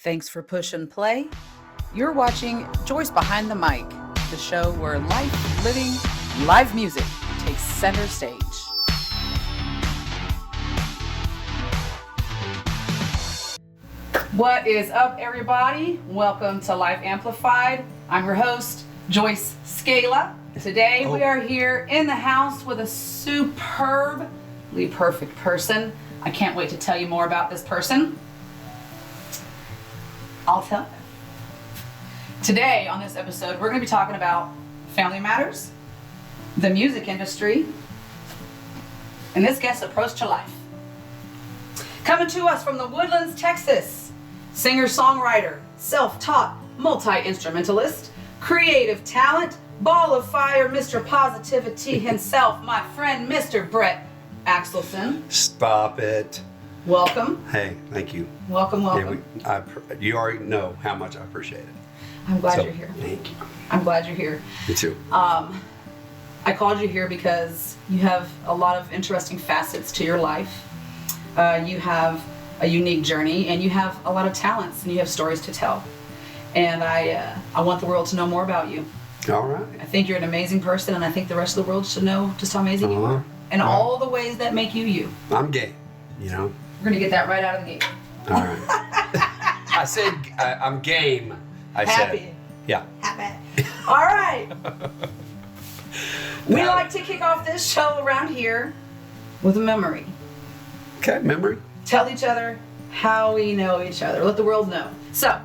Thanks for pushing play. You're watching Joyce Behind the Mic, the show where life, living, live music takes center stage. What is up, everybody? Welcome to Life Amplified. I'm your host, Joyce Scala. Today we are here in the house with a superbly perfect person. I can't wait to tell you more about this person. I'll tell you. Today on this episode, we're going to be talking about family matters, the music industry, and this guest's approach to life. Coming to us from the Woodlands, Texas, singer-songwriter, self-taught, multi-instrumentalist, creative talent, ball of fire, Mr. Positivity himself, my friend, Mr. Brett Axelson. Stop it. Welcome. Hey, thank you. Welcome. Yeah, you already know how much I appreciate it. I'm glad you're here. Thank you. I'm glad you're here. Me too. I called you here because you have a lot of interesting facets to your life. You have a unique journey, and you have a lot of talents, and you have stories to tell. And I want the world to know more about you. All right. I think you're an amazing person, and I think the rest of the world should know just how amazing you are, and all the ways that make you you. I'm gay, you know. We're gonna get that right out of the gate. All right. I said I'm game. Happy. Said. Yeah. Happy. All right. We like to kick off this show around here with a memory. Okay, memory. Tell each other how we know each other. Let the world know. So,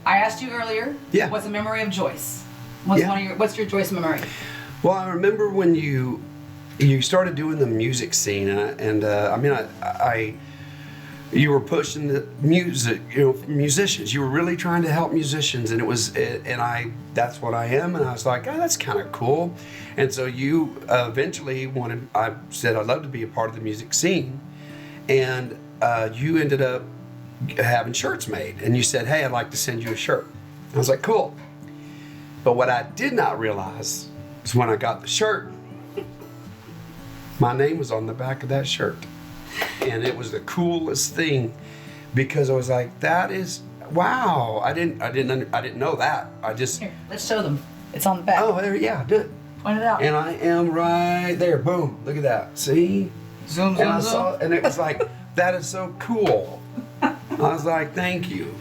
I asked you earlier. Yeah. What's a memory of Joyce? What's your Joyce memory? Well, I remember when you started doing the music scene, and you were pushing the music, musicians. You were really trying to help musicians, and that's what I am. And I was like, oh, that's kind of cool. And so you eventually I said I'd love to be a part of the music scene, and you ended up having shirts made, and you said, hey, I'd like to send you a shirt. I was like, cool. But what I did not realize is when I got the shirt, my name was on the back of that shirt. And it was the coolest thing, because I was like, that is, wow. I didn't know that. Here, let's show them. It's on the back. Oh, there, yeah, do it. Point it out. And I am right there. Boom. Look at that. See? Zoom. And I saw it, and it was like, that is so cool. I was like, thank you.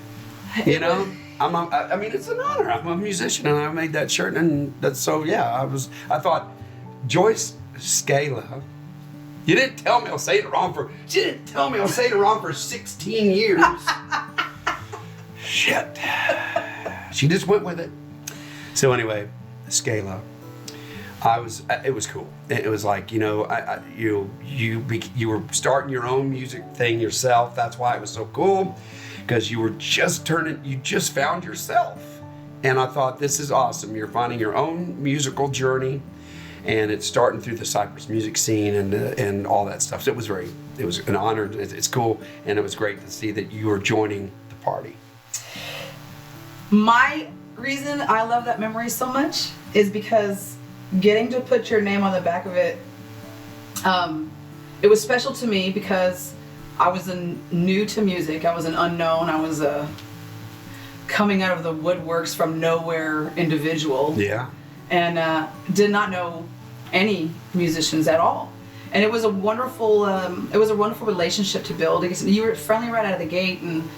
You know? It's an honor. I'm a musician, and I made that shirt, and that's so, yeah, I thought, Joyce Scala. She didn't tell me I was saying it wrong for 16 years. Shit. She just went with it. So anyway, Scala. It was cool. It was like, you were starting your own music thing yourself. That's why it was so cool, because you just found yourself. And I thought, this is awesome. You're finding your own musical journey, and it's starting through the Cypress music scene and all that stuff. So it was an honor. It's cool, and it was great to see that you were joining the party. My reason I love that memory so much is because getting to put your name on the back of it, it was special to me because I was new to music. I was an unknown. I was a coming out of the woodworks from nowhere individual. Yeah. And did not know any musicians at all. And it was a wonderful relationship to build. You were friendly right out of the gate, and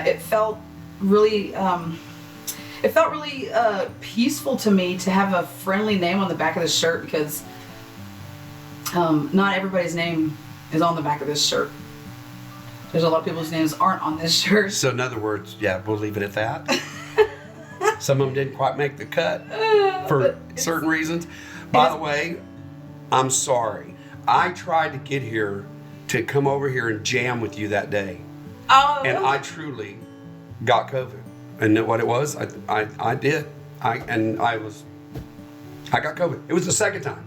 it felt really peaceful to me to have a friendly name on the back of the shirt, because not everybody's name is on the back of this shirt. There's a lot of people's names aren't on this shirt. So in other words, yeah, we'll leave it at that. Some of them didn't quite make the cut for certain reasons. By the way, I'm sorry. I tried to get here to come over here and jam with you that day. Oh. And I truly got COVID. And what it was, I did. I got COVID. It was the second time.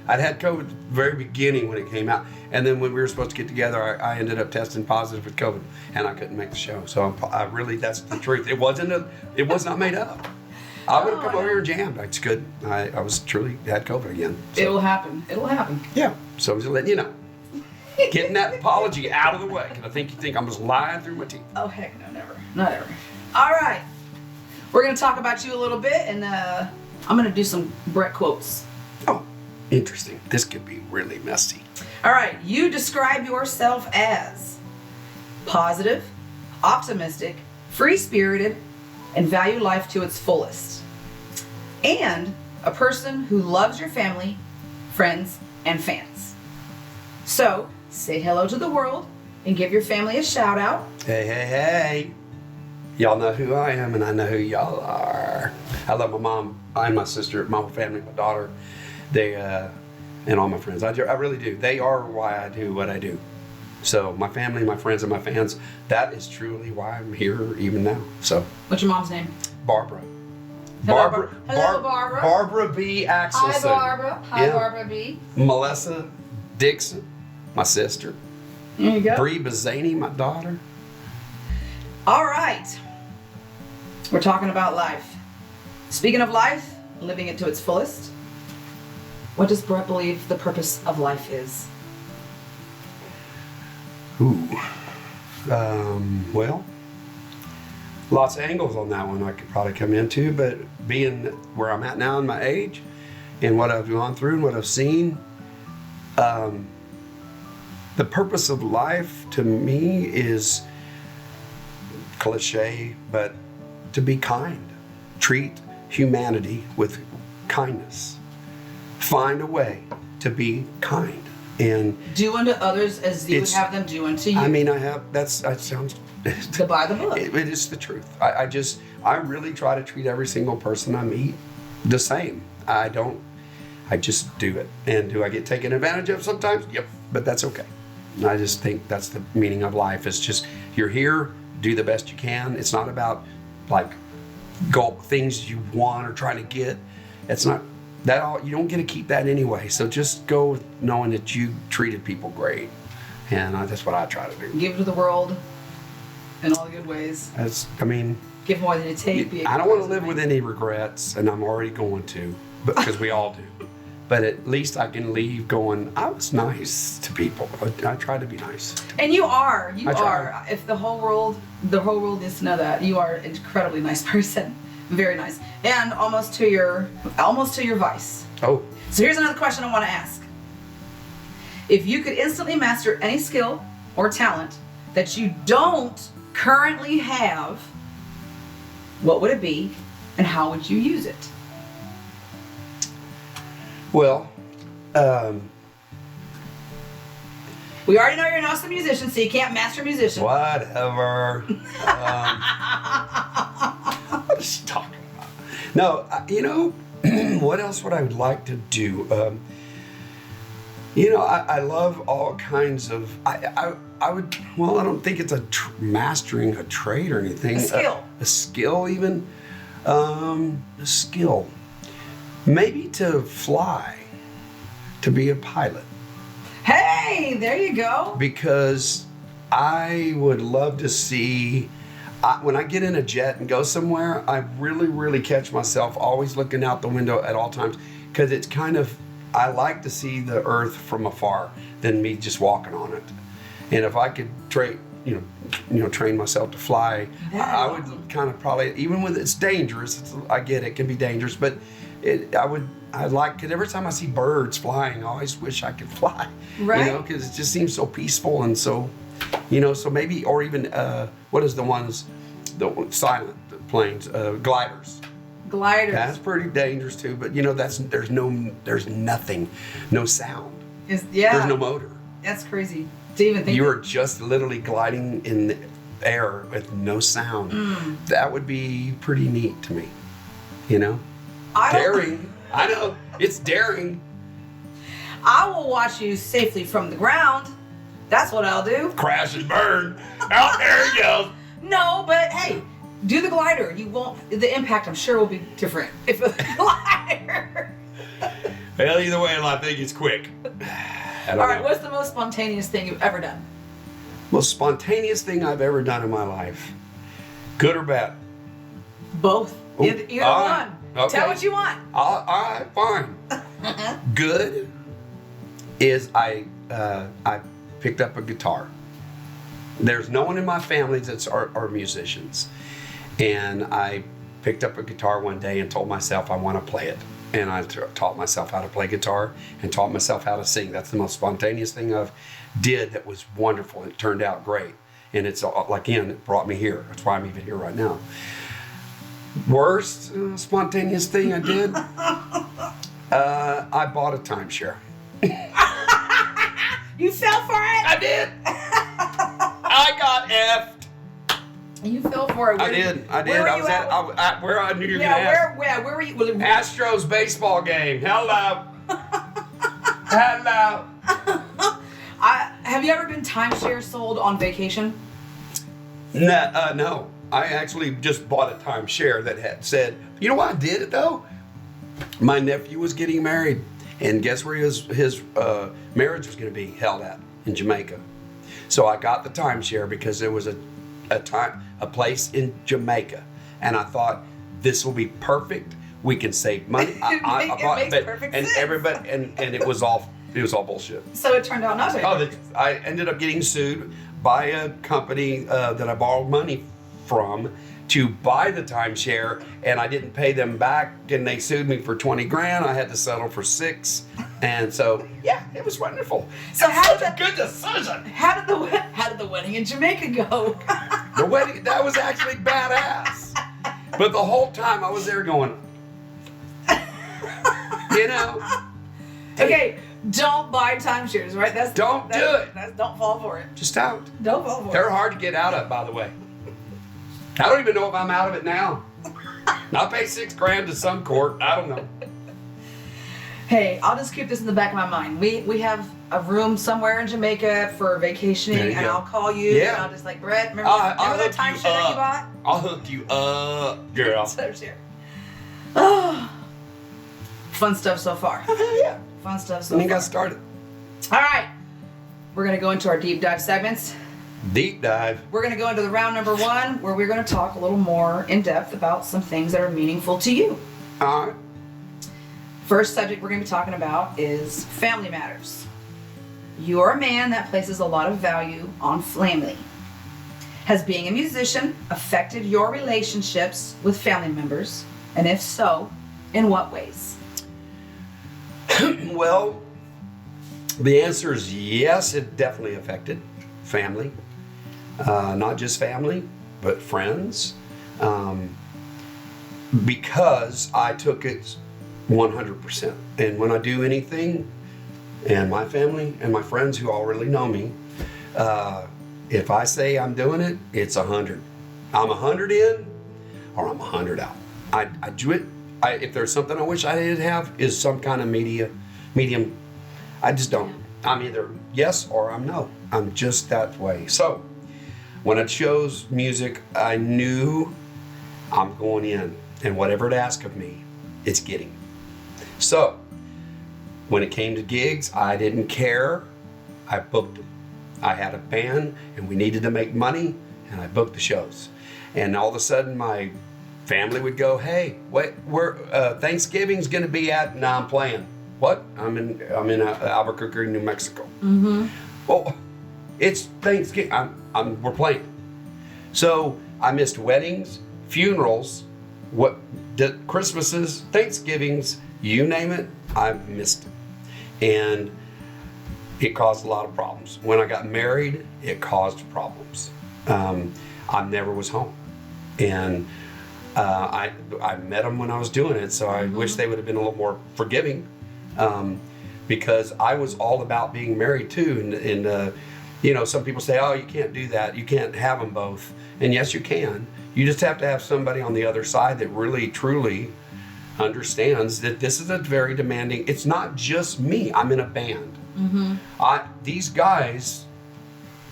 I'd had COVID at the very beginning when it came out. And then when we were supposed to get together, I ended up testing positive with COVID, and I couldn't make the show. So that's the truth. It was not made up. I would have come over here and jammed. It's good. I was truly had COVID again. So. It will happen. It'll happen. Yeah. So I'm just letting you know. Getting that apology out of the way, because I think you think I'm just lying through my teeth. Oh, heck no, never. Not ever. All right. We're going to talk about you a little bit, and I'm going to do some Brett quotes. Oh, interesting. This could be really messy. All right. You describe yourself as positive, optimistic, free-spirited, and value life to its fullest. And a person who loves your family, friends, and fans. So, say hello to the world and give your family a shout out. Hey, hey, hey. Y'all know who I am, and I know who y'all are. I love my mom and my sister, my whole family, my daughter, and all my friends. I really do. They are why I do what I do. So my family, my friends, and my fans, that is truly why I'm here even now. So. What's your mom's name? Barbara. Hello, Barbara. Barbara B. Axelson. Hi, Barbara. Hi, Barbara B. Melissa Dixon, my sister. There you go. Bree Bazani, my daughter. All right. We're talking about life. Speaking of life, living it to its fullest, what does Brett believe the purpose of life is? Ooh. Well, lots of angles on that one I could probably come into, but being where I'm at now in my age and what I've gone through and what I've seen, the purpose of life to me is cliche, but to be kind. Treat humanity with kindness. Find a way to be kind. And do unto others as you would have them do unto you. I mean, that sounds to buy the book. It is the truth. I really try to treat every single person I meet the same. I just do it. And do I get taken advantage of sometimes? Yep, but that's okay. And I just think that's the meaning of life. It's just, you're here, do the best you can. It's not about like things you want or trying to get. It's not that all, you don't get to keep that anyway. So just go with knowing that you treated people great. And that's what I try to do. Give to the world in all the good ways. Give more than you take. I don't want to live with any regrets, and I'm already going to, because we all do. But at least I can leave going, I was nice to people. I try to be nice. And you are. You are. If the whole world needs to know that, you are an incredibly nice person. Very nice. And almost to your vice. Oh. So here's another question I want to ask. If you could instantly master any skill or talent that you don't currently have, what would it be and how would you use it? Well, we already know you're an awesome musician, so you can't master musician. Whatever. What is she talking about? No, what else would I like to do? I love all kinds of. I don't think it's mastering a trade or anything. A skill. A skill, even. A skill. Maybe to fly, to be a pilot. Hey, there you go. Because I would love to see, when I get in a jet and go somewhere, I really, really catch myself always looking out the window at all times, because it's kind of, I like to see the earth from afar than me just walking on it. And if I could train myself to fly, I would kind of probably, even when it's dangerous, I get it can be dangerous, but I'd like it. Every time I see birds flying, I always wish I could fly. Right. Because it just seems so peaceful and so, so maybe, or even, what is the silent planes, gliders. Gliders. That's pretty dangerous too, but there's nothing, no sound. There's no motor. That's crazy to even think. You are just literally gliding in the air with no sound. That would be pretty neat to me, Daring. I know, it's daring. I will watch you safely from the ground. That's what I'll do. Crash and burn. Out there he goes. No, but hey, do the glider. The impact I'm sure will be different if it's a glider. Well, either way, I think it's quick. All right, what's the most spontaneous thing you've ever done? Most spontaneous thing I've ever done in my life. Good or bad? Both. Either one. Okay. Tell what you want. All right, fine. Good is I picked up a guitar. There's no one in my family that's are musicians. And I picked up a guitar one day and told myself I want to play it. And I taught myself how to play guitar and taught myself how to sing. That's the most spontaneous thing I've did that was wonderful. It turned out great. And it's, again, it brought me here. That's why I'm even here right now. Worst spontaneous thing I did, I bought a timeshare. You fell for it? I did. I got effed. You fell for it. I did. I was at where I knew you were going to ask. Where were you? Well, Astros baseball game. Hello. Hello. Have you ever been timeshare sold on vacation? No. I actually just bought a timeshare that had said, you know why I did it though? My nephew was getting married, and guess where his marriage was going to be held at? In Jamaica. So I got the timeshare because there was a place in Jamaica, and I thought this will be perfect. We can save money. It makes perfect sense. Everybody, and it was all bullshit. So it turned out not to. I ended up getting sued by a company that I borrowed money from to buy the timeshare, and I didn't pay them back, and they sued me for $20,000. I had to settle for $6,000, and so yeah, it was wonderful. So such a good decision. How did the wedding in Jamaica go? The wedding, that was actually badass. But the whole time I was there going, you know. Okay, don't buy timeshares, right? Don't do it. Don't fall for it. Just out. Don't fall for it. They're hard to get out of, by the way. I don't even know if I'm out of it now. I'll pay $6,000 to some court. I don't know. Hey, I'll just keep this in the back of my mind. We have a room somewhere in Jamaica for vacationing, and I'll call you. Yeah. And I'll just like, Brett, remember that timeshare that you bought? I'll hook you up, girl. Oh, fun stuff so far. Yeah. Fun stuff so When you far. got started. All right. We're going to go into our deep dive segments. Deep dive. We're going to go into the round number 1, where we're going to talk a little more in depth about some things that are meaningful to you. All right. First subject we're going to be talking about is family matters. You're a man that places a lot of value on family. Has being a musician affected your relationships with family members? And if so, in what ways? Well, the answer is yes, it definitely affected family. Not just family, but friends. Because I took it 100%. And when I do anything, and my family and my friends who already know me, if I say I'm doing it, it's 100. I'm 100 in, or I'm 100 out. I do it. If there's something I wish I did have, is some kind of medium. I just don't. I'm either yes or I'm no. I'm just that way. So when I chose music, I knew I'm going in, and whatever it asked of me, it's getting. So when it came to gigs, I didn't care. I booked them. I had a band, and we needed to make money, and I booked the shows. And all of a sudden, my family would go, "Hey, where Thanksgiving's going to be at?" "No, I'm playing." "What?" I'm in Albuquerque, New Mexico." Mm-hmm. "Well, it's Thanksgiving. We're playing." So I missed weddings, funerals, Christmases, Thanksgivings, you name it, I missed it. And it caused a lot of problems. When I got married, it caused problems. I never was home. And I met them when I was doing it, so I wish they would have been a little more forgiving, because I was all about being married too. And you know, some people say, "Oh, you can't do that. You can't have them both." And yes, you can. You just have to have somebody on the other side that really, truly understands that this is a very demanding. It's not just me. I'm in a band. Mm-hmm. These guys,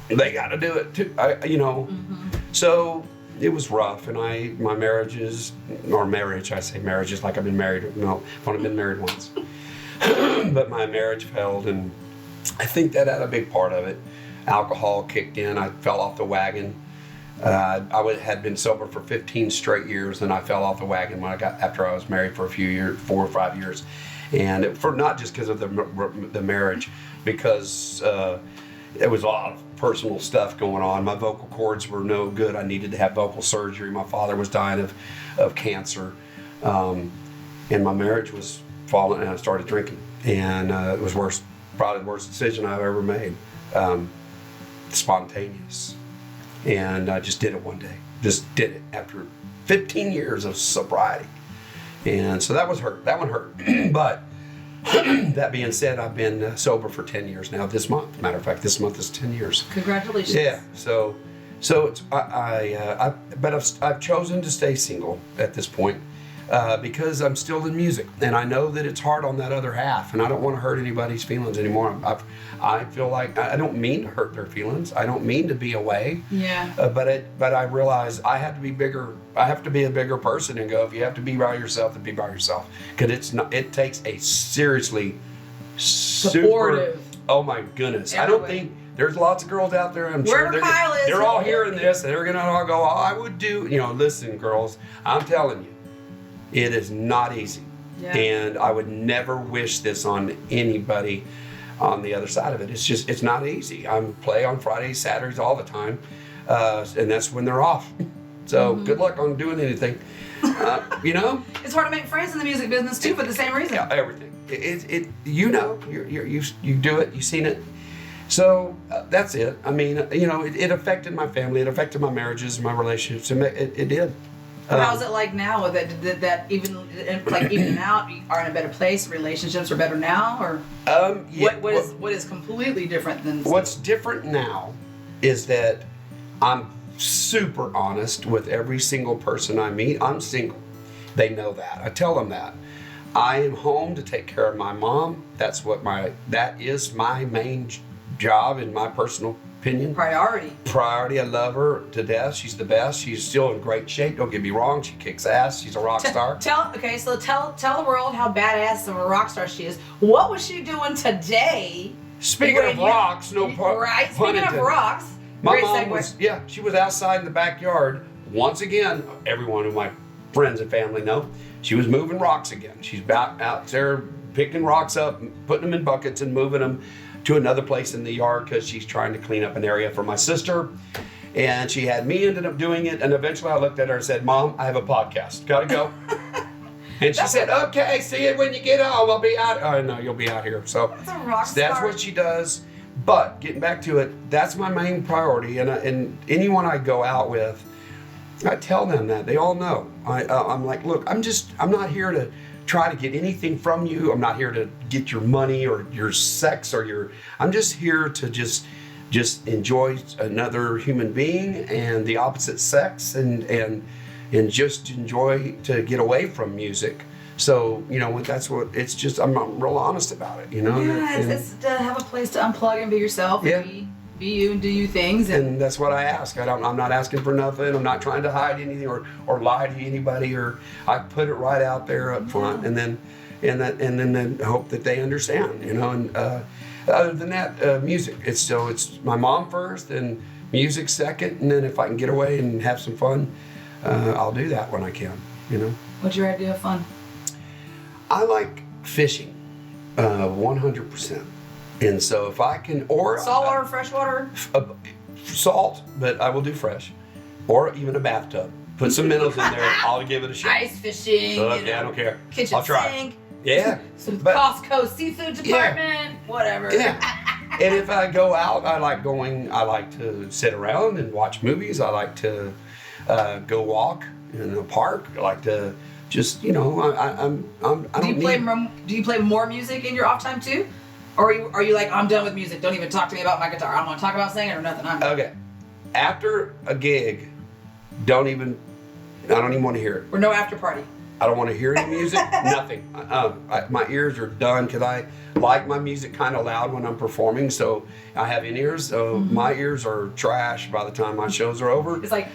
they got to do it too. So it was rough, and my marriages, I say marriages like I've been married. No, I've only been married once. But my marriage failed, and I think that had a big part of it. Alcohol kicked in. I fell off the wagon. I had been sober for 15 straight years, and I fell off the wagon after I was married for a few years, 4 or 5 years, and not just because of the marriage, because it was a lot of personal stuff going on. My vocal cords were no good. I needed to have vocal surgery. My father was dying of cancer. And my marriage was falling, and I started drinking. And it was probably the worst decision I've ever made. Spontaneous. And I just did it one day. Just did it after 15 years of sobriety. And so that one hurt. But that being said, I've been sober for 10 years now this month. Matter of fact, this month is 10 years. Congratulations. Yeah. So it's, but I've chosen to stay single at this point because I'm still in music. And I know that it's hard on that other half, and I don't want to hurt anybody's feelings anymore. I feel like I don't mean to hurt their feelings. I don't mean to be away. Yeah. But I realize I have to be bigger. I have to be a bigger person and go, if you have to be by yourself, then be by yourself. Because it takes a seriously supportive. Oh my goodness. Everywhere. I don't think there's lots of girls out there. I'm Where sure they're all hearing this, and they're gonna all go, oh, I would do. Listen, girls, I'm telling you, it is not easy. Yeah. And I would never wish this on anybody on the other side of it. It's not easy. I play on Fridays, Saturdays all the time, and that's when they're off. So good luck on doing anything. It's hard to make friends in the music business too, for the same reason. Yeah, everything. You do it. You've seen it. So that's it. I mean, it affected my family. It affected my marriages, my relationships. It did. How's it like now? With it, that even out, you are in a better place. Relationships are better now, or yeah, what is completely different than? What's different now is that I'm super honest with every single person I meet. I'm single. They know that. I tell them that. I am home to take care of my mom. That is my main job, in my personal opinion. Priority. I love her to death. She's the best. She's still in great shape. Don't get me wrong. She kicks ass. She's a rock star. Tell the world how badass of a rock star she is. What was she doing today? Speaking of rocks, right. Speaking of rocks, my mom was she was outside in the backyard once again. Everyone of my friends and family know she was moving rocks again. She's out there picking rocks up, putting them in buckets, and moving them to another place in the yard because she's trying to clean up an area for my sister. And she had me ended up doing it, and eventually I looked at her and said, Mom, I have a podcast. Gotta go. And she said, okay, see you when you get home. I'll be out. Oh, no, you'll be out here. So that's what she does. But getting back to it, that's my main priority. And anyone I go out with, I tell them that. They all know. I'm like, look, I'm not here to try to get anything from you. I'm not here to get your money or your sex I'm just here to just enjoy another human being and the opposite sex and just enjoy to get away from music. So, that's what it's just, I'm real honest about it, Yeah, it's to have a place to unplug and be yourself and be you and do you things. And that's what I ask. I'm not asking for nothing. I'm not trying to hide anything or lie to anybody, or I put it right out there up front and then hope that they understand, and other than that, music. It's my mom first and music second, and then if I can get away and have some fun, I'll do that when I can, What's your idea of fun? I like fishing, 100%. And so if I can, or saltwater, freshwater, salt, but I will do fresh, or even a bathtub. Put some minnows in there. I'll give it a shot. Ice fishing. I don't care. Kitchen I'll try. sink. Yeah. Costco seafood department. Whatever. Yeah. And if I go out, I like to sit around and watch movies. I like to go walk in a park. I like to just, I don't Do you play more music in your off time too? Or are you like, I'm done with music, don't even talk to me about my guitar. I don't want to talk about singing or nothing. Okay. After a gig, I don't even want to hear it. Or no after party. I don't want to hear any music, nothing. My ears are done because I like my music kind of loud when I'm performing, so I have in-ears, so my ears are trash by the time my shows are over. It's like,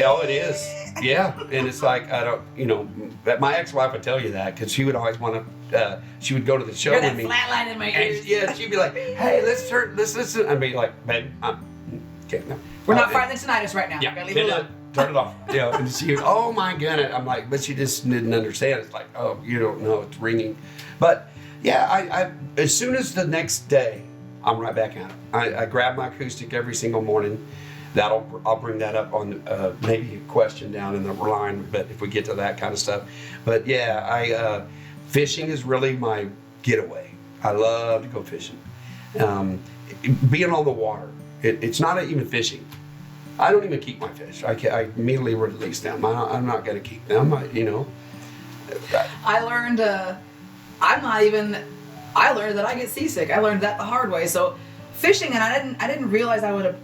oh, it is. Yeah, and it's like, my ex-wife would tell you that because she would always want to, she would go to the show with me. Flatline in my ears. And she'd be like, hey, let's listen. I'd be like, babe, okay, no. We're not fighting the tinnitus right now. Yeah, leave it alone. Turn it off. And she would, oh my goodness. I'm like, but she just didn't understand. It's like, oh, you don't know, it's ringing. But yeah, I as soon as the next day I'm right back at it. I grab my acoustic every single morning. I'll bring that up on maybe a question down in the line, but if we get to that kind of stuff. But yeah, fishing is really my getaway. I love to go fishing. Being on the water, it's not even fishing. I don't even keep my fish. I immediately release them. I'm not going to keep them. I learned I learned that I get seasick. I learned that the hard way. So fishing, and I didn't realize I was a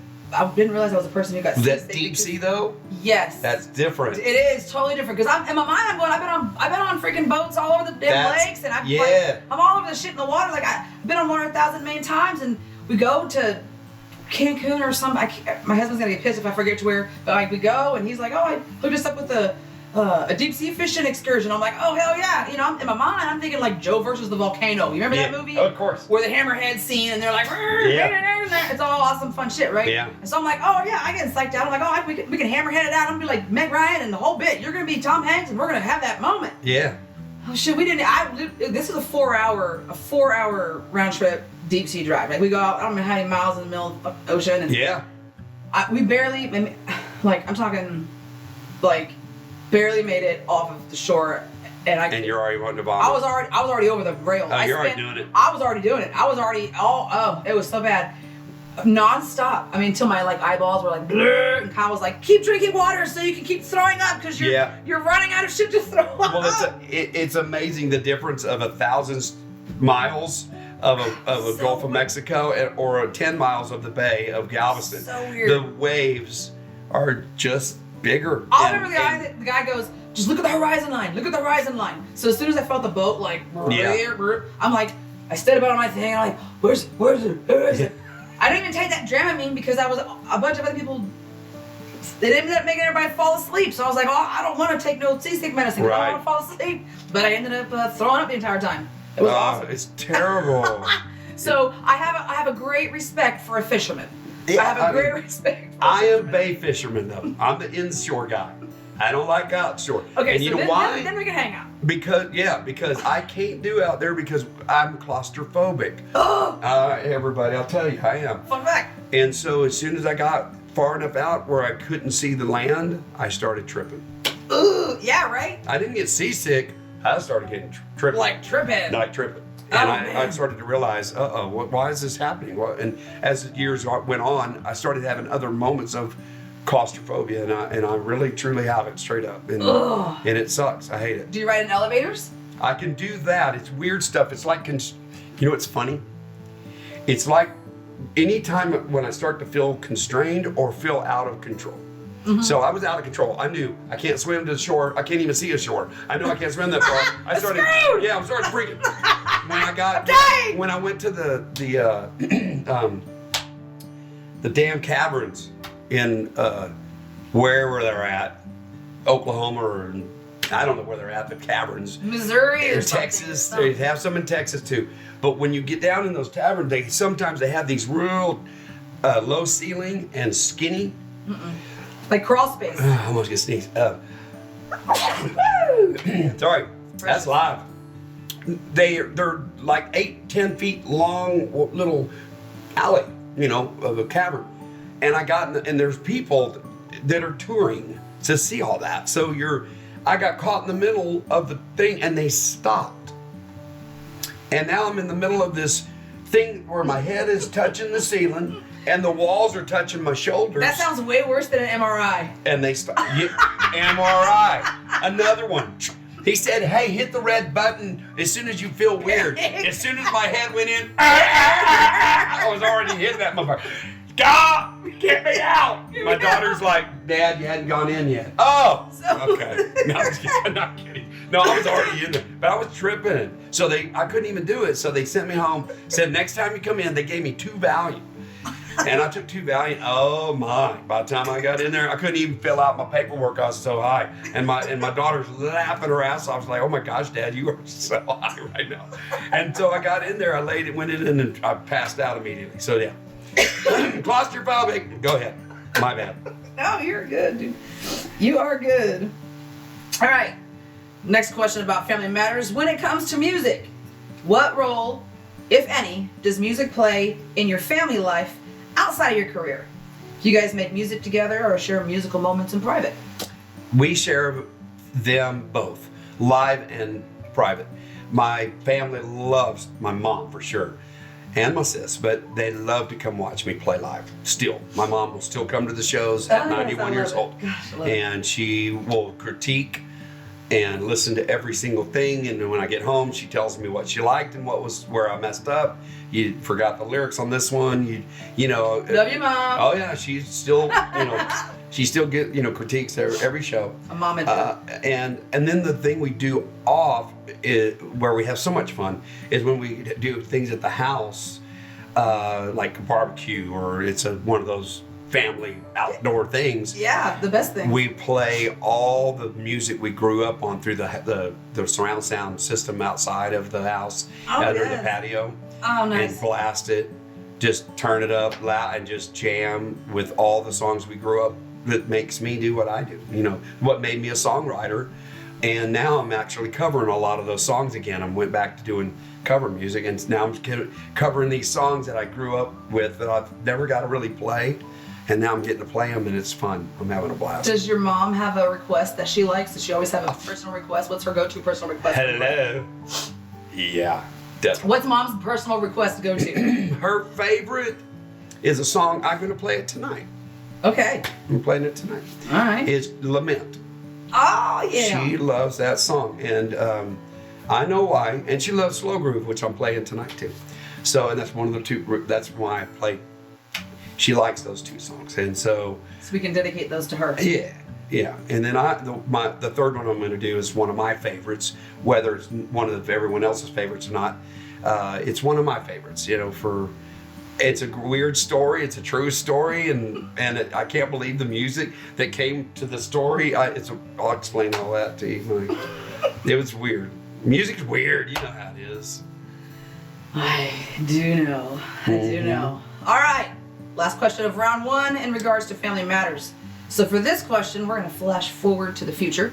person who got seasick. That deep sea though? Yes. That's different. It is totally different because in my mind I'm going. I've been on freaking boats all over the damn lakes, and I'm all over the shit in the water. Like I've been on water 1,000 million times, and we go to Cancun or something. My husband's gonna get pissed if I forget to where, but like we go, and he's like, "Oh, I hooked us up with a deep sea fishing excursion." I'm like, "Oh hell yeah!" You know, in my mind I'm thinking like Joe versus the volcano. You remember that movie? Of course. Where the hammerhead scene, and they're like, it's all awesome fun shit, right? Yeah. And so I'm like, "Oh yeah," I get psyched out. I'm like, "Oh, we can hammerhead it out." I'm gonna be like Meg Ryan and the whole bit. You're gonna be Tom Hanks, and we're gonna have that moment. Yeah. Oh shit, we didn't. This is a 4-hour round trip deep sea drive. Like we go out, I don't know how many miles in the middle of the ocean. And yeah. We barely, like I'm talking, like barely made it off of the shore. And you're already wanting to vomit. I was already over the rail. Oh, you're already doing it. I was already doing it. I was already it was so bad. Non-stop. I mean, until my like eyeballs were like blur, and Kyle was like, "Keep drinking water so you can keep throwing up because you're running out of shit to throw up." Well, it's amazing the difference of 1,000 miles of a Gulf of Mexico or 10 miles of the Bay of Galveston. So weird. The waves are just bigger. I remember the guy goes, "Just look at the horizon line. Look at the horizon line." So as soon as I felt the boat like, I'm like, I stood about on my thing. And I'm like, "Where's it? Where is it?" I didn't even take that Dramamine because I was a bunch of other people. They ended up making everybody fall asleep. So I was like, "Oh, I don't want to take no seasick medicine. I don't want to fall asleep." But I ended up throwing up the entire time. It was awesome. It's terrible. So I have a great respect for a fisherman. Yeah, I have a great respect. I am bay fisherman though. I'm the inshore guy. I don't like outshore. Okay, and so you know why? Then we can hang out. Because I can't do out there because I'm claustrophobic. Everybody, I'll tell you, I am. Fun fact. And so as soon as I got far enough out where I couldn't see the land, I started tripping. Yeah, right? I didn't get seasick. I started getting tripping. Like tripping. Like tripping. And I started to realize, why is this happening? And as the years went on, I started having other moments of claustrophobia, and I really truly have it straight up, and it sucks. I hate it. Do you ride in elevators? I can do that. It's weird stuff. It's like, you know what's funny? It's like anytime when I start to feel constrained or feel out of control. Mm-hmm. So I was out of control. I knew I can't swim to the shore. I can't even see a shore. I know I can't swim that far. I started freaking. When I went to the damn caverns in wherever they're at, Oklahoma or I don't know where they're at, the caverns. Missouri or Texas. They have some in Texas too. But when you get down in those taverns, they sometimes have these real low ceiling and skinny. Like crawl space. I almost get sneezed. Sorry, that's live. They're like 8-10 feet long little alley, of a cavern. And and there's people that are touring to see all that. So I got caught in the middle of the thing and they stopped. And now I'm in the middle of this thing where my head is touching the ceiling and the walls are touching my shoulders. That sounds way worse than an MRI. And they stopped. MRI. Another one. He said, "Hey, hit the red button as soon as you feel weird." As soon as my head went in, I was already hitting that motherfucker. God, get me out! My daughter's like, "Dad, you hadn't gone in yet." Oh, okay. No, I'm not kidding. No, I was already in there, but I was tripping. So I couldn't even do it. So they sent me home. Said next time you come in, they gave me 2 Valium. And I took 2 Valium. Oh my! By the time I got in there, I couldn't even fill out my paperwork. I was so high, and my daughter's laughing her ass off. I was like, "Oh my gosh, Dad, you are so high right now." And so I got in there. I went in, and I passed out immediately. So yeah, claustrophobic. Go ahead. My bad. No, you're good, dude. You are good. All right. Next question about family matters. When it comes to music, what role if any, does music play in your family life outside of your career? Do you guys make music together or share musical moments in private? We share them both, live and private. My family loves my mom for sure, and my sis, but they love to come watch me play live. Still, my mom will still come to the shows at 91 years old, and she will critique and listen to every single thing. And when I get home, she tells me what she liked and what was where I messed up. You forgot the lyrics on this one. You know. Love you, Mom. Oh yeah, she's still she still get critiques every show. A mom and then the thing we do where we have so much fun is when we do things at the house, like a barbecue, or it's one of those family outdoor things. Yeah, the best thing. We play all the music we grew up on through the surround sound system outside of the house, under the patio. Oh, nice. And blast it, just turn it up loud and just jam with all the songs we grew up that makes me do what I do. What made me a songwriter. And now I'm actually covering a lot of those songs again. I went back to doing cover music, and now I'm covering these songs that I grew up with that I've never got to really play. And now I'm getting to play them, and it's fun. I'm having a blast. Does your mom have a request that she likes? Does she always have a personal request? What's her go-to personal request? Hello. Yeah, definitely. What's Mom's personal request to go to? Her favorite is a song. I'm going to play it tonight. Okay. I'm playing it tonight. All right. It's Lament. Oh, yeah. She loves that song, and I know why. And she loves Slow Groove, which I'm playing tonight too. So, and that's one of the two. That's why I play. She likes those two songs, and so we can dedicate those to her. Yeah. And then the third one I'm going to do is one of my favorites, whether it's one of everyone else's favorites or not. It's one of my favorites. It's a weird story. It's a true story, and I can't believe the music that came to the story. I'll explain all that to you. It was weird. Music's weird. You know how it is. I do know. I do know. All right. Last question of round one in regards to family matters. So for this question, we're going to flash forward to the future.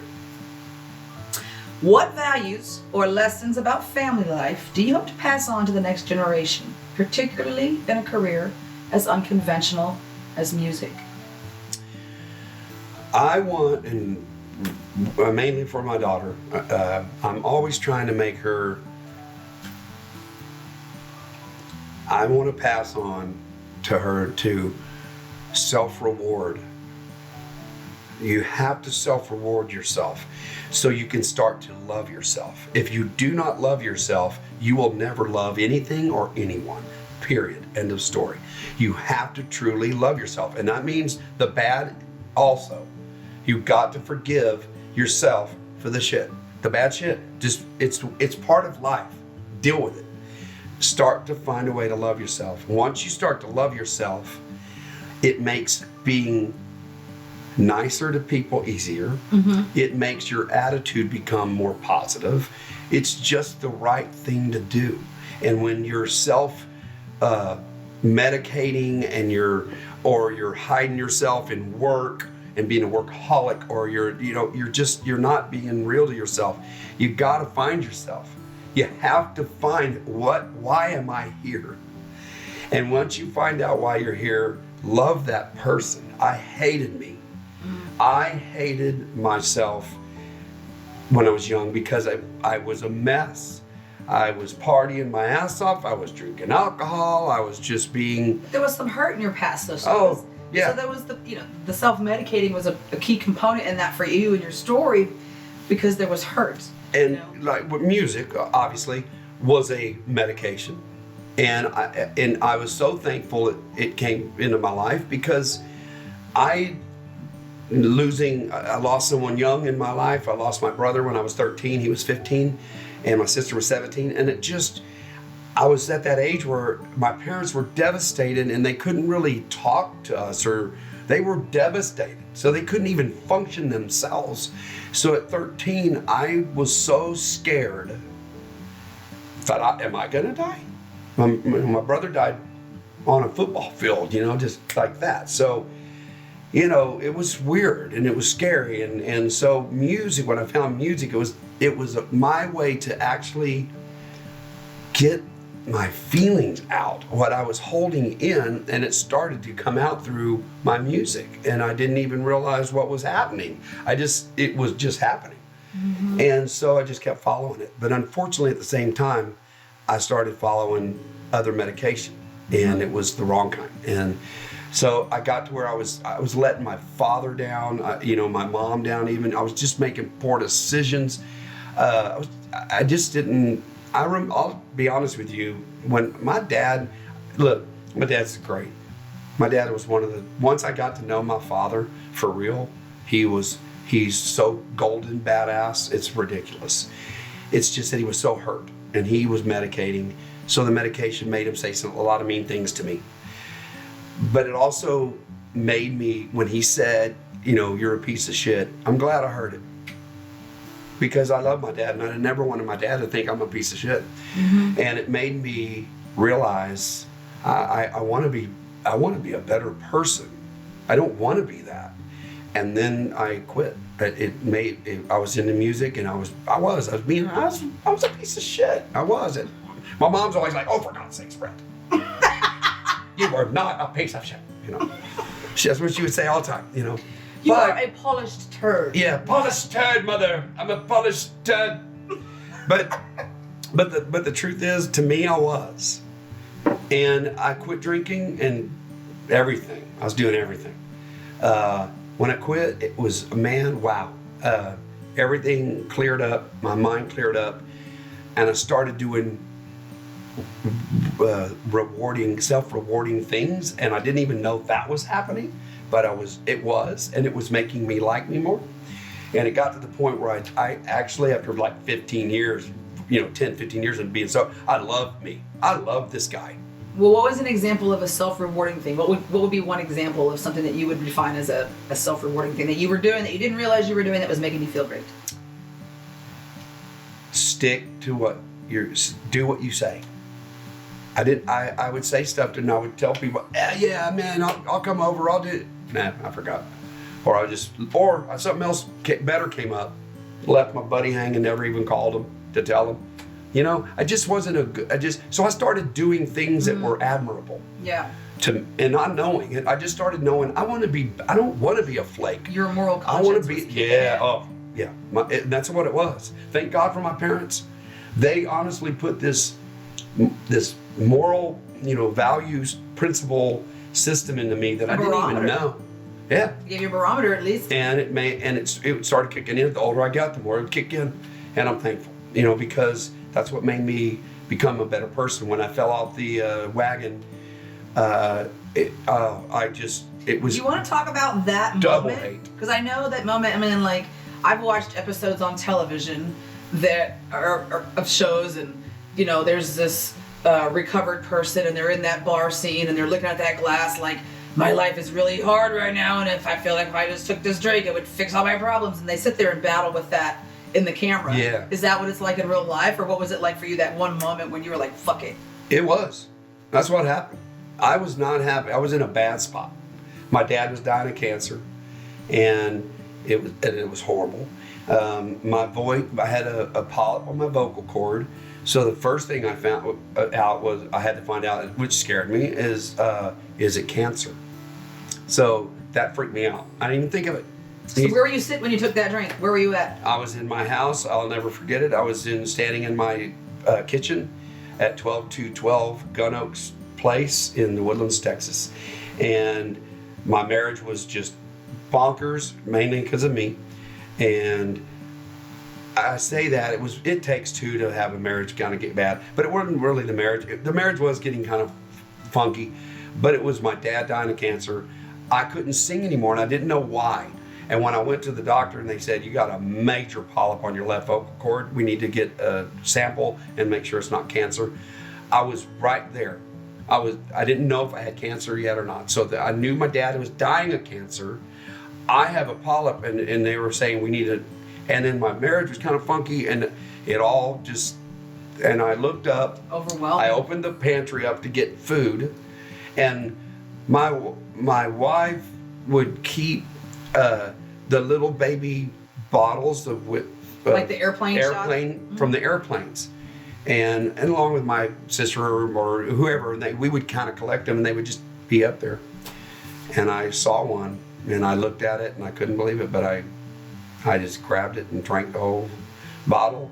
What values or lessons about family life do you hope to pass on to the next generation, particularly in a career as unconventional as music? I want, and mainly for my daughter, I'm always trying to make her, I want to pass on to her to self-reward. You have to self-reward yourself so you can start to love yourself. If you do not love yourself, you will never love anything or anyone. Period. End of story. You have to truly love yourself, and that means the bad also. You've got to forgive yourself for the shit. The bad shit, just it's part of life. Deal with it. Start to find a way to love yourself. Once you start to love yourself, it makes being nicer to people easier. Mm-hmm. It makes your attitude become more positive. It's just the right thing to do. And when you're medicating and you're hiding yourself in work and being a workaholic, or you're not being real to yourself, you got to find yourself. You have to find why am I here? And once you find out why you're here, love that person. I hated me. I hated myself when I was young because I was a mess. I was partying my ass off. I was drinking alcohol. I was just being... There was some hurt in your past, though. So yeah. So there was the self-medicating was a key component in that for you and your story, because there was hurt. And like with music, obviously, was a medication. And I was so thankful it came into my life, because I lost someone young in my life. I lost my brother when I was 13. He was 15, and my sister was 17. And I was at that age where my parents were devastated, and they couldn't really talk to us, or they were devastated. So they couldn't even function themselves. So at 13, I was so scared. Thought, am I gonna die? My brother died on a football field, just like that. So, it was weird and it was scary. And so music, when I found music, it was my way to actually get my feelings out, what I was holding in, and it started to come out through my music, and I didn't even realize what was happening. It was just happening. Mm-hmm. And so I just kept following it. But unfortunately, at the same time, I started following other medication, and it was the wrong kind. And so I got to where I was letting my father down, my mom down even. I was just making poor decisions. I just didn't. I'll be honest with you. When my dad's great. My dad was once I got to know my father for real, he's so golden badass. It's ridiculous. It's just that he was so hurt and he was medicating. So the medication made him say a lot of mean things to me. But it also made me, when he said, you're a piece of shit, I'm glad I heard it. Because I love my dad, and I never wanted my dad to think I'm a piece of shit. Mm-hmm. And it made me realize I want to be a better person. I don't want to be that. And then I quit. I was into music, and I was a piece of shit. I was. And my mom's always like, "Oh, for God's sakes, Brett, you are not a piece of shit." That's what she would say all the time. You are a polished turd. Yeah, polished turd, mother. I'm a polished turd. But the truth is, to me, I was. And I quit drinking and everything. I was doing everything. When I quit, it was, wow. Everything cleared up. My mind cleared up. And I started doing self-rewarding things. And I didn't even know that was happening. But it was making me like me more. And it got to the point where I actually, after like 15 years, 10, 15 years of being so, I loved me. I loved this guy. Well, what was an example of a self-rewarding thing? What would be one example of something that you would define as a self-rewarding thing that you were doing that you didn't realize you were doing that was making you feel great? Stick to do what you say. I would say stuff and I would tell people, yeah, man, I'll come over, I'll do it. Nah, I forgot. Or something else better came up. Left my buddy hanging, never even called him to tell him. I just wasn't so I started doing things that were admirable. Yeah. And not knowing it, I just started knowing I don't want to be a flake. Your moral conscience. I want to be, that's what it was. Thank God for my parents. They honestly put this moral, values, principle system into me that I didn't even know. Yeah. Gave you a barometer at least. And it started kicking in. The older I got, the more it would kick in. And I'm thankful, because that's what made me become a better person. When I fell off the wagon, it was. You want to talk about that double moment? hate. Because I know that moment. I mean, like, I've watched episodes on television that are of shows, and there's this recovered person, and they're in that bar scene, and they're looking at that glass like, my life is really hard right now, and if I feel like if I just took this drink, it would fix all my problems. And they sit there and battle with that in the camera. Yeah. Is that what it's like in real life, or what was it like for you that one moment when you were like, fuck it? It was. That's what happened. I was not happy. I was in a bad spot. My dad was dying of cancer, and it was horrible. I had a polyp on my vocal cord. So the first thing I found out was I had to find out, which scared me, is it cancer? So that freaked me out. I didn't even think of it. So where were you sitting when you took that drink? Where were you at? I was in my house. I'll never forget it. I was standing in my kitchen at 12212 Gun Oaks Place in the Woodlands, Texas. And my marriage was just bonkers, mainly because of me. And I say that it takes two to have a marriage kind of get bad, but it wasn't really the marriage. The marriage was getting kind of funky, but it was my dad dying of cancer. I couldn't sing anymore, and I didn't know why. And when I went to the doctor and they said, you got a major polyp on your left vocal cord, we need to get a sample and make sure it's not cancer. I was right there. I didn't know if I had cancer yet or not. So I knew my dad was dying of cancer. I have a polyp, and they were saying we need and then my marriage was kind of funky, and it all just, and I looked up. Overwhelmed. I opened the pantry up to get food, and my wife would keep the little baby bottles of like the airplane from the airplanes, and along with my sister or whoever, and we would kind of collect them, and they would just be up there. And I saw one, and I looked at it, and I couldn't believe it, but I just grabbed it and drank the whole bottle.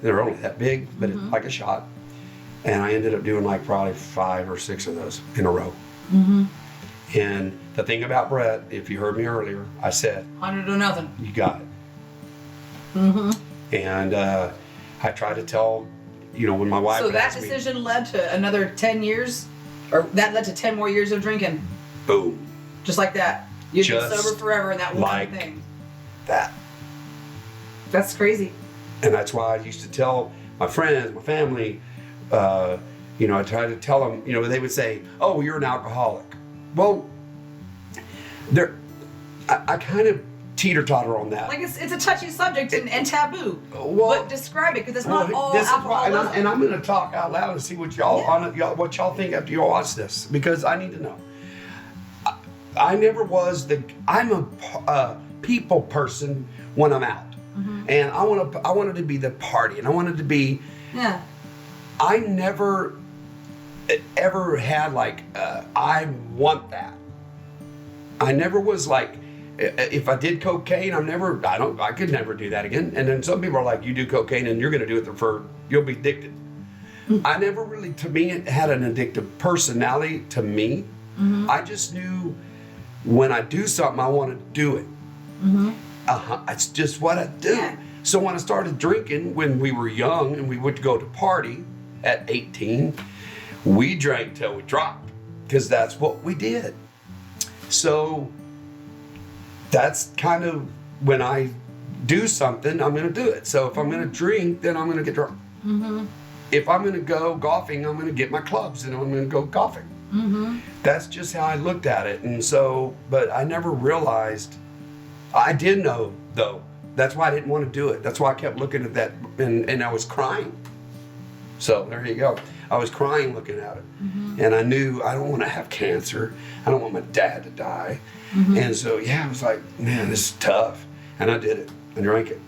They were only that big, but it's like a shot. And I ended up doing like probably 5 or 6 of those in a row. And the thing about Brett, if you heard me earlier, I said 100 to nothing. You got it. And I tried to tell, when my wife. So that decision led to another 10 years, or that led to 10 more years of drinking. Boom. Just like that. You'd be Just sober forever in that one like thing. That. That's crazy. And that's why I used to tell my friends, my family, I tried to tell them, they would say, "Oh, you're an alcoholic." Well, I kind of teeter-totter on that. Like it's a touchy subject and taboo. Well, but describe it, because it's not all this alcohol. Is why, and I'm going to talk out loud and see what y'all think after you watch this, because I need to know. I never was I'm a people person when I'm out, and I wanted to be the party, and I wanted to be. Yeah. I never ever had like I want that. I never was like, if I did cocaine, I could never do that again. And then some people are like, you do cocaine and you're going to do it you'll be addicted. I never really, to me, it had an addictive personality to me. I just knew when I do something, I want to do it. It's just what I do. Yeah. So when I started drinking, when we were young and we would go to party at 18, we drank till we dropped, because that's what we did. So that's kind of when I do something, I'm going to do it. So if I'm going to drink, then I'm going to get drunk. If I'm going to go golfing, I'm going to get my clubs and I'm going to go golfing. That's just how I looked at it. And so, but I never realized, I did know though. That's why I didn't want to do it. That's why I kept looking at that, and I was crying. So there you go. I was crying looking at it. And I knew I don't want to have cancer. I don't want my dad to die. And so, I was like, man, this is tough. And I did it. I drank it.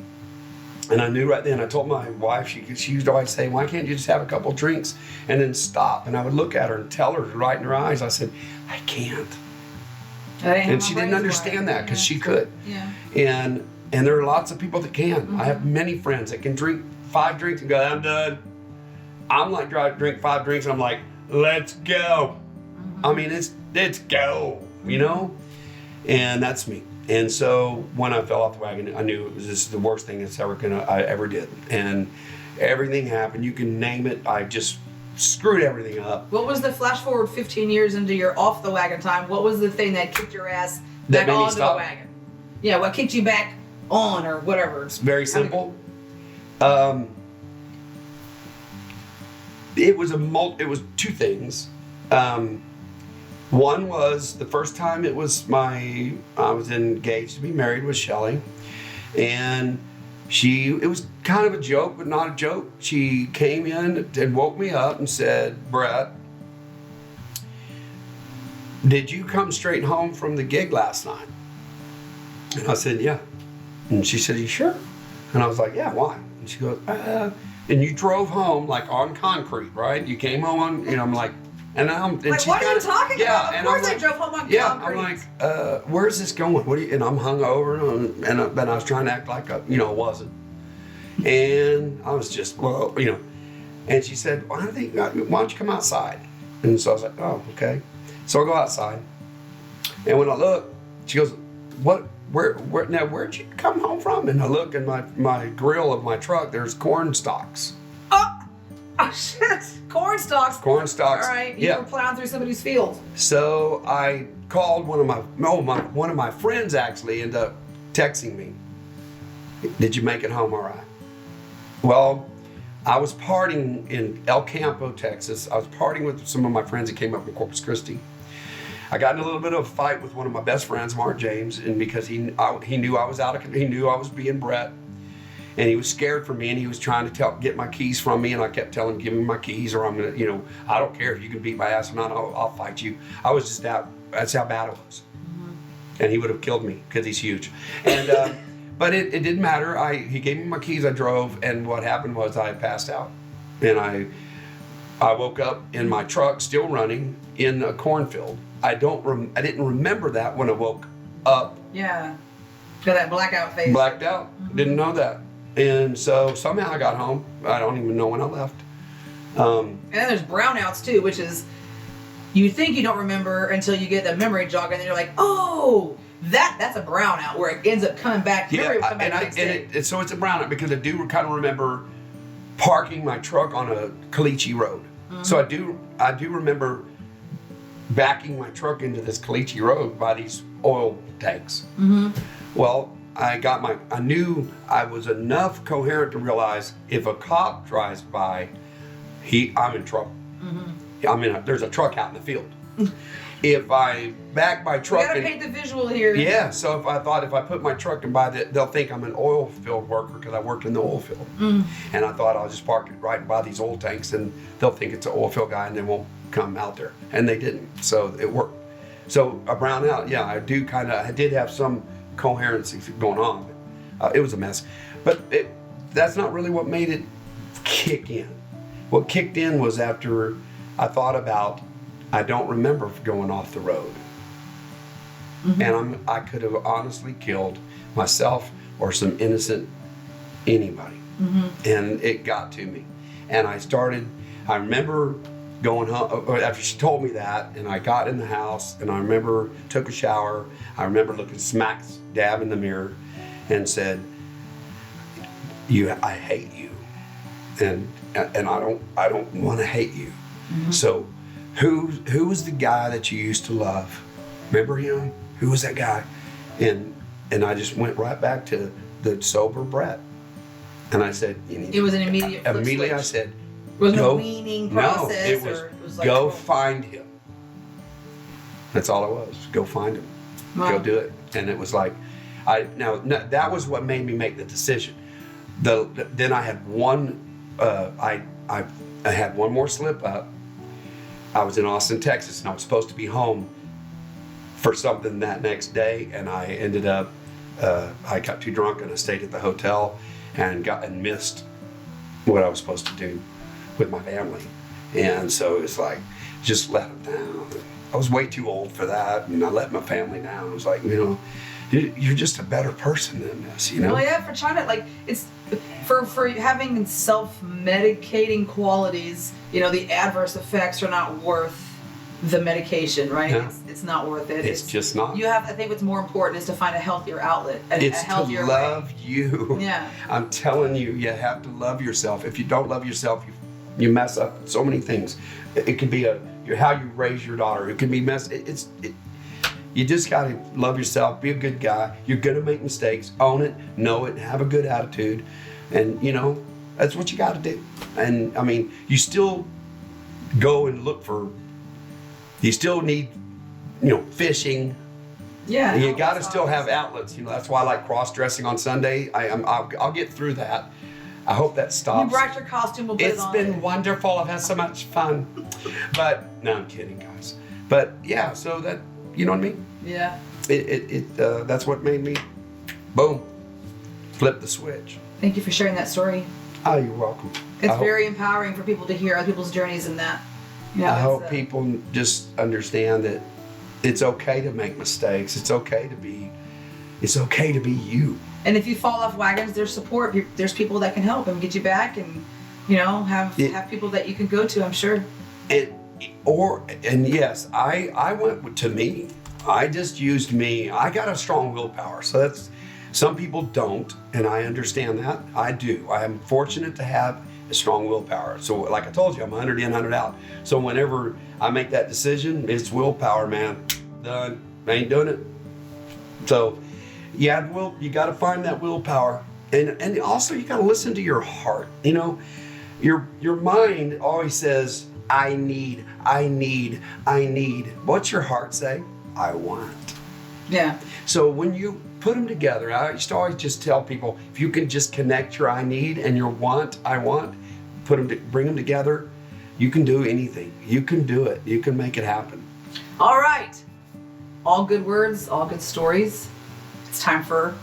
And I knew right then, I told my wife, she used to always say, why can't you just have a couple drinks and then stop? And I would look at her and tell her right in her eyes, I said, I can't. And she didn't understand that, because she could. And there are lots of people that can. I have many friends that can drink 5 drinks and go, I'm done. I'm like, drink 5 drinks and I'm like, let's go. I mean, it's go, And that's me. And so when I fell off the wagon, I knew this is the worst thing I ever did. And everything happened. You can name it. I just screwed everything up. What was the flash forward 15 years into your off the wagon time? What was the thing that kicked your ass back onto the wagon? Yeah, what kicked you back on, or whatever? It's very simple. It was 2 things. One was the first time I was engaged to be married with Shelly, and it was kind of a joke, but not a joke. She came in and woke me up and said, Brett, did you come straight home from the gig last night? And I said, yeah. And she said, you sure? And I was like, yeah, why? And she goes, and you drove home like on concrete, right? You came home on, I'm like, and what are you talking about? Of course I drove home on concrete. I'm like, where's this going? And I'm hungover, and I was trying to act like I wasn't. And I was just, and she said, why don't you come outside? And so I was like, oh, okay. So I go outside, and when I look, she goes, where'd you come home from? And I look in my grill of my truck, there's Cornstalks. Oh shit! Cornstalks. Cornstalks. All right, you were plowing through somebody's field. So I called one of my friends. Actually ended up texting me. Did you make it home all right? Well, I was partying in El Campo, Texas. I was partying with some of my friends that came up from Corpus Christi. I got in a little bit of a fight with one of my best friends, Mark James, and because he knew I was he knew I was being Brett. And he was scared for me, and he was trying to get my keys from me, and I kept telling him, give me my keys, or I'm going to, I don't care if you can beat my ass or not, I'll fight you. I was just that's how bad it was. And he would have killed me, because he's huge. And but it didn't matter. He gave me my keys, I drove, and what happened was I passed out. and I woke up in my truck still running in a cornfield. I didn't remember that when I woke up. Yeah. Got that blackout phase. Blacked out. Didn't know that. And so somehow I got home. I don't even know when I left. And then there's brownouts too, which is you think you don't remember until you get the memory jog, and then you're like, oh, that's a brownout where it ends up coming back. So it's a brownout because I do kind of remember parking my truck on a caliche road. So I do remember backing my truck into this caliche road by these oil tanks. Well, I knew I was enough coherent to realize if a cop drives by, I'm in trouble. There's a truck out in the field. If I back my truck, we gotta paint the visual here. Yeah, so if I put my truck and buy that, they'll think I'm an oil field worker because I worked in the oil field. And I thought I'll just park it right by these oil tanks, and they'll think it's an oil field guy, and they won't come out there. And they didn't, so it worked. So a brownout, yeah, I did have some coherency going on. It was a mess, but that's not really what made it kick in. What kicked in was after I thought about, I don't remember going off the road. And I could have honestly killed myself or some innocent anybody. And it got to me. And I remember going home after she told me that, and I got in the house, and I remember took a shower. I remember looking smack dab in the mirror and said, I hate you. And I don't want to hate you. So who was the guy that you used to love? Remember him? Who was that guy? And I just went right back to the sober Brett. And I said, it was an immediate flip immediately switch. I said, it was no weaning process. No, it was like, go find him. That's all it was. Go find him. Wow. Go do it. And it was like, that was what made me make the decision. Then I had one. I had one more slip up. I was in Austin, Texas, and I was supposed to be home for something that next day, and I ended up. I got too drunk and I stayed at the hotel and missed what I was supposed to do with my family, and so it's like just let them down. I was way too old for that, and I let my family down. It was like, you're just a better person than this, Well, yeah, for trying to it's for having self-medicating qualities. The adverse effects are not worth the medication, right? Yeah. It's not worth it. It's just not. I think what's more important is to find a healthier outlet, a healthier to love you. Yeah. I'm telling you, you have to love yourself. If you don't love yourself, you mess up so many things. It could be how you raise your daughter. It could be you just gotta love yourself, be a good guy. You're gonna make mistakes, own it, know it, have a good attitude, and that's what you gotta do. And you still go and look for, you still need, fishing. Yeah. You gotta still have outlets. That's why I like cross-dressing on Sunday. I'll get through that. I hope that stops. You brought your costume, we'll put it on. It's been wonderful. I've had so much fun. But no, I'm kidding, guys. But yeah, so that, you know what I mean? Yeah. That's what made me, boom, flip the switch. Thank you for sharing that story. Oh, you're welcome. It's very empowering for people to hear other people's journeys in that. I hope people just understand that it's okay to make mistakes. It's okay to be you. And if you fall off wagons, there's support. There's people that can help and get you back, and have people that you can go to, I'm sure. And yes, I went to me. I just used me. I got a strong willpower. So that's, some people don't, and I understand that. I do. I am fortunate to have a strong willpower. So like I told you, I'm 100 in, 100 out. So whenever I make that decision, it's willpower, man. Done. I ain't doing it. So yeah, you got to find that willpower. And also you got to listen to your heart. Your mind always says, I need. What's your heart say? I want. Yeah. So when you put them together, I used to always just tell people, if you can just connect your I need and your want, I want, bring them together, you can do anything. You can do it. You can make it happen. All right. All good words, all good stories. It's time for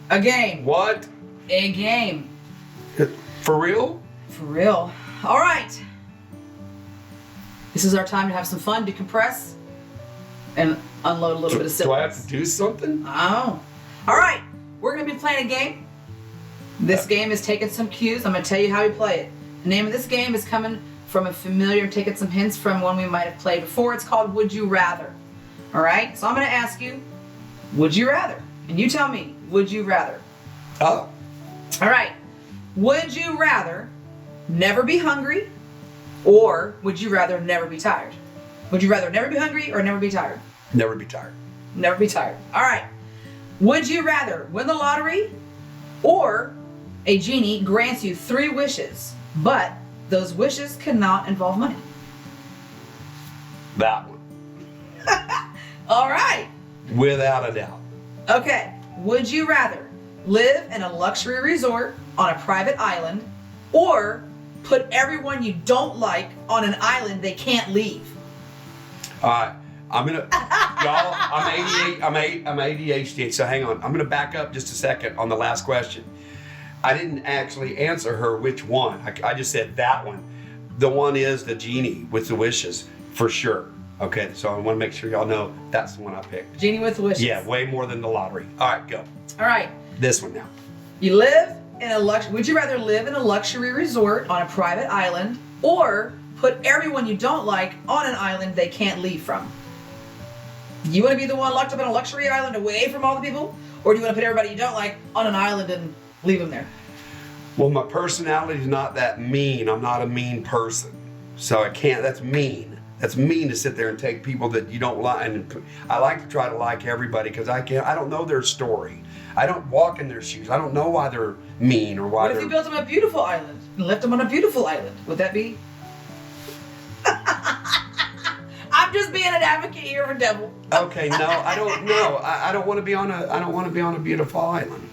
a game. What? A game. For real? For real. All right. This is our time to have some fun, decompress, and unload a little bit of silliness. Do I have to do something? Oh. All right. We're going to be playing a game. This game is taking some cues. I'm going to tell you how we play it. The name of this game is coming from a familiar, I'm taking some hints from one we might have played before. It's called Would You Rather. All right? So I'm going to ask you, would you rather? And you tell me, would you rather? Oh. All right. Would you rather never be hungry, or would you rather never be tired? Would you rather never be hungry or never be tired? Never be tired. Never be tired. All right. Would you rather win the lottery, or a genie grants you 3 wishes, but those wishes cannot involve money? That one. All right. Without a doubt. Okay. Would you rather live in a luxury resort on a private island, or put everyone you don't like on an island they can't leave? All right. I'm gonna, y'all. I'm ADHD. So hang on. I'm gonna back up just a second on the last question. I didn't actually answer her which one. I just said that one. The one is the genie with the wishes for sure. Okay. So I want to make sure y'all know that's the one I picked. Genie with the wishes. Yeah, way more than the lottery. All right, go. All right. This one now. You live in a would you rather live in a luxury resort on a private island, or put everyone you don't like on an island they can't leave from? You want to be the one locked up in a luxury island away from all the people, or do you want to put everybody you don't like on an island and leave them there? Well, my personality is not that mean. I'm not a mean person, so I can't. That's mean. That's mean to sit there and take people that you don't like. And I like to try to like everybody because I don't know their story. I don't walk in their shoes. I don't know why they're mean or why What if you built them a beautiful island and left them on a beautiful island? Would that be? I'm just being an advocate here for devil. Okay, no, I don't know. I don't want to be on a. I don't want to be on a beautiful island.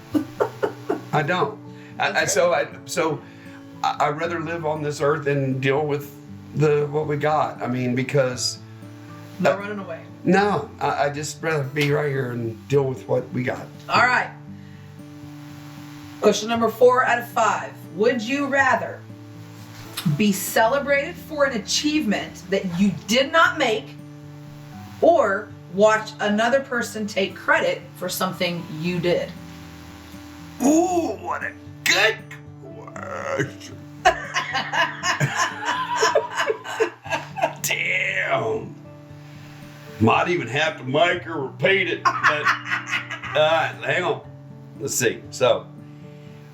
I don't. I'd rather live on this earth and deal with what we got. I mean, because No running away. no, I just rather be right here and deal with what we got. All right. Question number 4 out of 5. Would you rather be celebrated for an achievement that you did not make, or watch another person take credit for something you did? Ooh, what a good question. Damn. Might even have to make her repeat it. But, all right, hang on. Let's see. So,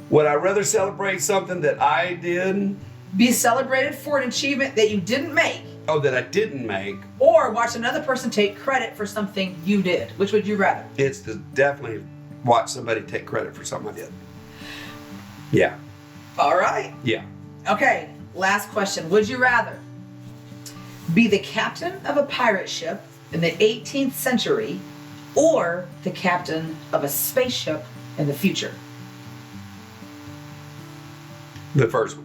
would I rather celebrate something that I did? Be celebrated for an achievement that you didn't make, Oh, that I didn't make. or watch another person take credit for something you did? Which would you rather? It's to definitely watch somebody take credit for something I did. Yeah. All right. Yeah. Okay, last question. Would you rather be the captain of a pirate ship in the 18th century, or the captain of a spaceship in the future? The first one.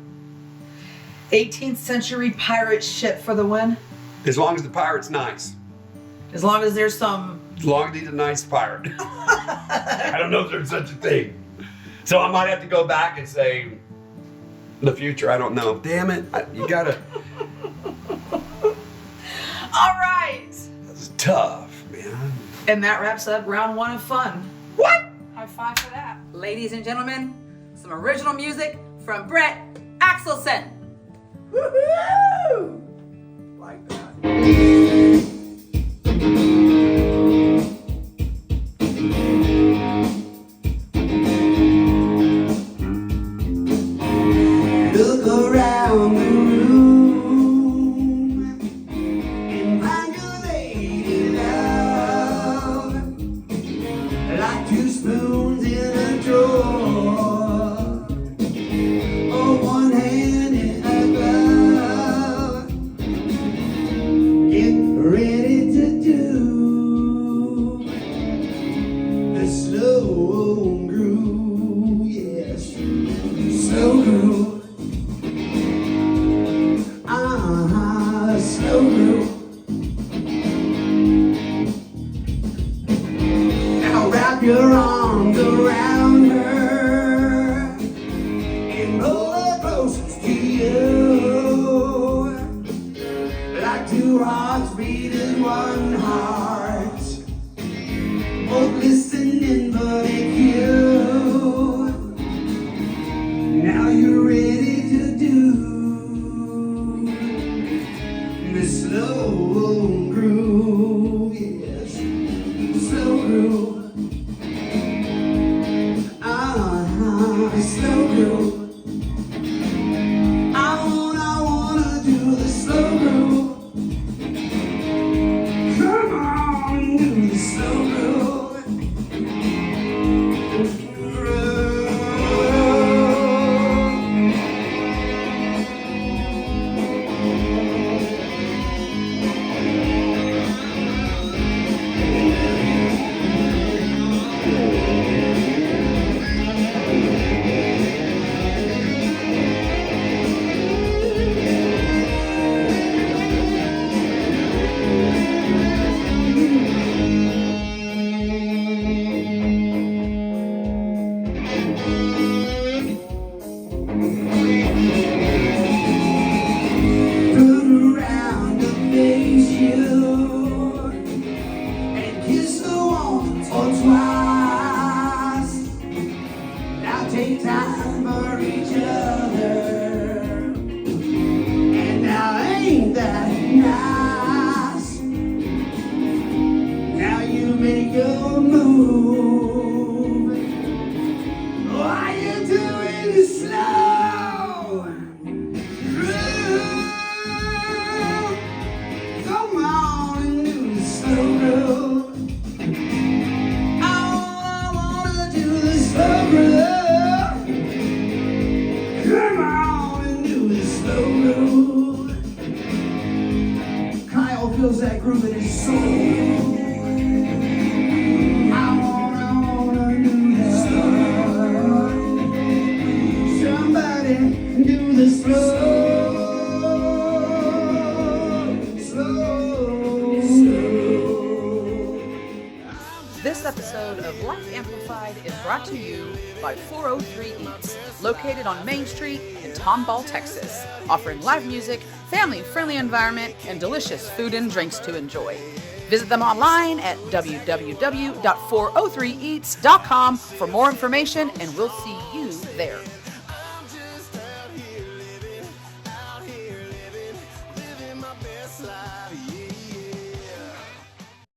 18th century pirate ship for the win? As long as the pirate's nice. As long as there's some... As long as he's a nice pirate. I don't know if there's such a thing. So I might have to go back and say the future. I don't know. Damn it. You gotta. All right. That's tough, man. And that wraps up round 1 of fun. What? High five for that. Ladies and gentlemen, some original music from Brett Axelson. Woohoo! Like that. Look around the room and find your lady love, like 2 spoons in a drawer, or 1 hand in a glove. Get ready to do the slow groove, yes, slow groove. Slow groove. Now wrap your arms around her and roll across groove. Slow groove. I wanna do the slow groove. Come on, do the slow groove. Take time for each other, and now ain't that nice? Now you make your move. Why you doing it slow? Come on and do the slow groove. I wanna do the slow groove. Kyle feels that groove in his soul. I wanna do the slow. Somebody do the slow. This episode of Life Amplified is brought to you by 403 Eats, located on Main Street in Tomball, Texas, offering live music, family-friendly environment, and delicious food and drinks to enjoy. Visit them online at www.403eats.com for more information, and we'll see you there.